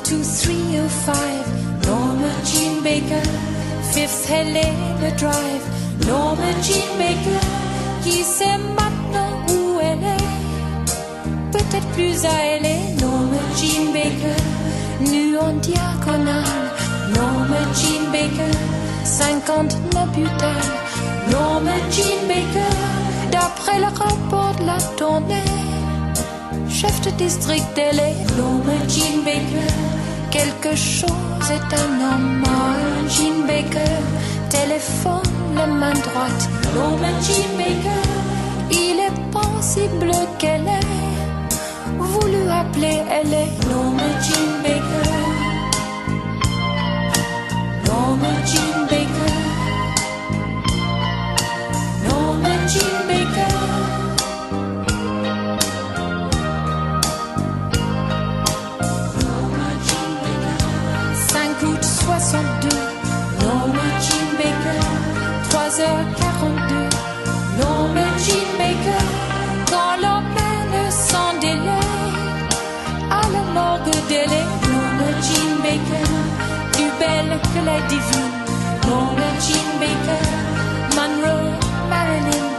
12305 Norma Jean Baker, Fifth Helena Drive. Norma Jean Baker, qui sait maintenant où elle est? Peut-être plus à elle est. Norma Jean Baker, nue en diagonale. Norma Jean Baker, 59 butins. Norma Jean Baker, d'après le rapport de la tournée, chef de district d'L.A. Norma Jean Baker, quelque chose est anormal. Jean Baker, téléphone, la main droite. Norma Jean Baker, il est possible qu'elle ait voulu appeler L.A. Norma Jean Baker, Norma Jean Baker, Norma Jean Baker. 62, Norma Jean Baker, 3h42, Norma Jean Baker, quand l'emmène sans délai à la morgue d'L.A. Norma Jean Baker, plus belle que la divine. Norma Jean Baker, Monroe, Marilyn.